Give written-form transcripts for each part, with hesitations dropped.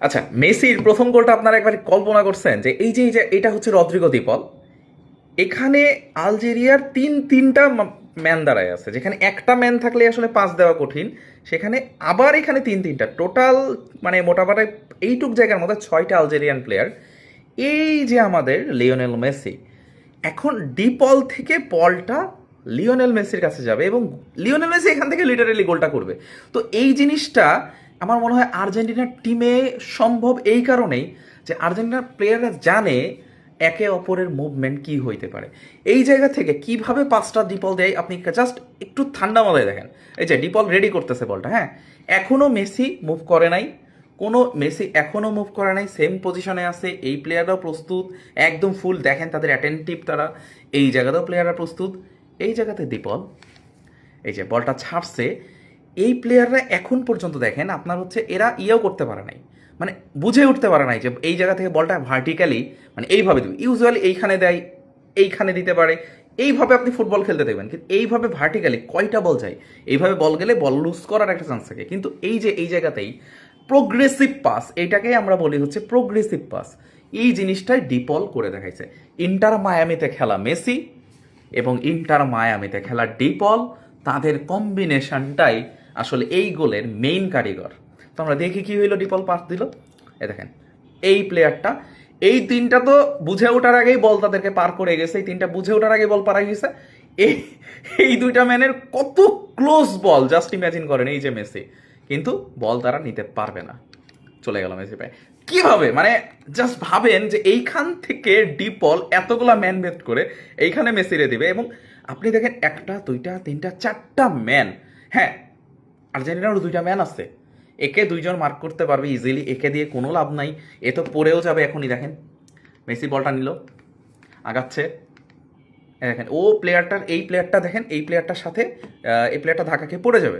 আচ্ছা, মেসির প্রথম গোলটা আপনারা একবার কল্পনা করছেন যে এই যে এটা হচ্ছে রদ্রিগো দি পল। এখানে আলজেরিয়ার তিনটা ম্যান দাঁড়ায় আছে, যেখানে একটা ম্যান থাকলে আসলে পাস দেওয়া কঠিন, সেখানে আবার এখানে তিনটা টোটাল, মানে মোটামুটি এইটুক জায়গার মধ্যে 6টা আলজেরিয়ান প্লেয়ার। এই যে আমাদের লিওনেল মেসি, এখন ডিপল থেকে বলটা লিওনেল মেসির কাছে যাবে এবং লিওনেল মেসি এখান থেকে লিটারেলি গোলটা করবে। তো এই জিনিসটা আমার মনে হয় আর্জেন্টিনার টিমে সম্ভব এই কারণেই যে আর্জেন্টিনার প্লেয়াররা জানে একে অপরের মুভমেন্ট কি হইতে পারে। এই জায়গা থেকে কিভাবে পাঁচটা ডিপল দেয় আপনি জাস্ট একটু ঠান্ডা মাথায় দেখেন। এই যে ডিপল রেডি করতেছে বলটা, হ্যাঁ, এখনও মেসি মুভ করে নাই, মেসি এখনও মুভ করে নাই, সেম পজিশনে আছে। এই প্লেয়াররাও প্রস্তুত একদম ফুল, দেখেন তাদের অ্যাটেন্টিভ তারা। এই জায়গাতেও প্লেয়াররা প্রস্তুত। এই জায়গাতে ডিপল এই যে বলটা ছাড়ছে, এই প্লেয়াররা এখন পর্যন্ত দেখেন আপনার হচ্ছে এরা ইয়েও করতে পারে নাই, মানে বুঝে উঠতে পারে নাই যে এই জায়গা থেকে বলটা ভার্টিক্যালি মানে এইভাবে দেবে। ইউজুয়ালি এইখানে দেয়, এইখানে দিতে পারে, এইভাবে আপনি ফুটবল খেলতে দেবেন, কিন্তু এইভাবে ভার্টিক্যালি কয়টা বল যায়, এইভাবে বল গেলে বল লুজ করার একটা চান্স থাকে। কিন্তু এই যে এই জায়গাতেই প্রোগ্রেসিভ পাস, এইটাকেই আমরা বলি হচ্ছে প্রোগ্রেসিভ পাস, এই জিনিসটাই ডিপল করে দেখাইছে। ইন্টার মায়ামিতে খেলা মেসি এবং ইন্টার মায়ামিতে খেলা ডিপল, তাদের কম্বিনেশনটাই আসলে এই গোলের মেইন কারিগর। তো আমরা দেখি কি হইলো, ডিপল পাস দিল, এ দেখেন এই প্লেয়ারটা, এই তিনটা তো বুঝে ওঠার আগেই বল তাদেরকে পার করে গেছে, এই তিনটা বুঝে ওঠার আগে বল পার গেছে। এই এই দুইটা ম্যানের কত ক্লোজ বল জাস্ট ইমাজিন করেন। এই যে মেসি, কিন্তু বল তারা নিতে পারবে না, চলে গেল মেসি পায় কিভাবে, মানে জাস্ট ভাবেন যে এইখান থেকে ডিপল এতগুলা ম্যান ভেদ করে এইখানে মেসিরে দিবে। এবং আপনি দেখেন একটা দুইটা তিনটা চারটা ম্যান, হ্যাঁ আর্জেন্টিনারও দুইটা ম্যান আছে, একে দুইজন মার্ক করতে পারবে ইজিলি, একে দিয়ে কোনো লাভ নাই, এ তো পড়েও যাবে। এখনই দেখেন মেসি বলটা নিল, আগাচ্ছে, দেখেন ও প্লেয়ারটার, এই প্লেয়ারটা দেখেন, এই প্লেয়ারটার সাথে এই প্লেয়ারটা ধাক্কা খেয়ে পড়ে যাবে।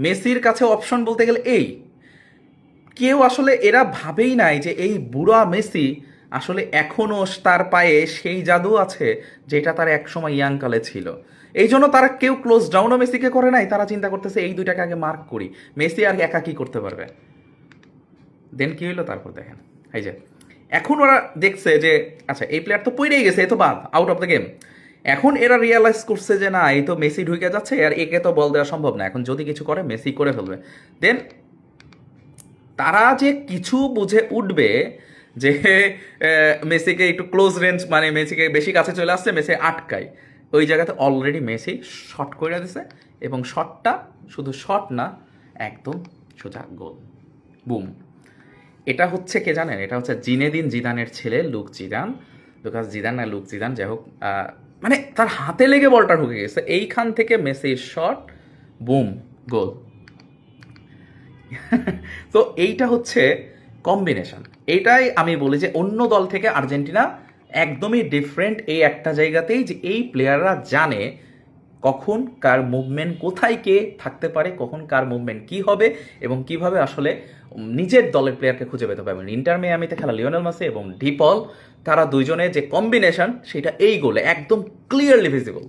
মেসির কাছে অপশন বলতে গেলে এই, কেউ আসলে এরা ভাবেই নাই যে এই বুড়া মেসি আসলে এখনও তার পায়ে সেই জাদু আছে যেটা তার একসময় ইয়াংকালে ছিল। এই জন্য তারা কেউ ক্লোজ ডাউনও মেসিকে করে নাই, তারা চিন্তা করতেছে এই দুইটাকে আগে মার্ক করি, মেসি আর একা কি করতে পারবে। দেন কি হইলো তারপর দেখেন, এই যে এখন ওরা দেখছে যে আচ্ছা এই প্লেয়ার তো পড়েই গেছে, এ তো বাদ, আউট অফ দ্য গেম। এখন এরা রিয়েলাইজ করছে যে না, এই তো মেসি ঢুকে যাচ্ছে আর একে তো বল দেওয়া সম্ভব না, এখন যদি কিছু করে মেসি করে ফেলবে। দেন তারা যে কিছু বুঝে উঠবে যে মেসিকে একটু ক্লোজ রেঞ্জ, মানে মেসিকে বেশি কাছে চলে আসছে, মেসি আটকায়, ওই জায়গাতে অলরেডি মেসি শট করে দিছে এবং শটটা শুধু শট না, একদম সোজা গোল, বুম। এটা হচ্ছে কে জানেন, এটা হচ্ছে জিনেদিন জিদানের ছেলে লুকাস জিদান না লুক জিদান, যাই হোক, মানে তার হাতে লেগে বলটা ঢুকে গেছে, এইখান থেকে মেসির শট, বুম, গোল। তো এইটা হচ্ছে কম্বিনেশন, এইটাই আমি বলি যে অন্য দল থেকে আর্জেন্টিনা একদমই ডিফারেন্ট এই একটা জায়গাতেই, যে এই প্লেয়াররা জানে কখন কার মুভমেন্ট, কোথায় কে থাকতে পারে, কখন কার মুভমেন্ট কি হবে এবং কিভাবে আসলে নিজের দলের প্লেয়ারকে খুঁজে পেতে পারবেন। ইন্টার মিয়ামিতে খেলা লিওনেল মেসি এবং ডিপল, তারা দুইজনের যে কম্বিনেশন সেটা এই গোলে একদম ক্লিয়ারলি ভিজিবল।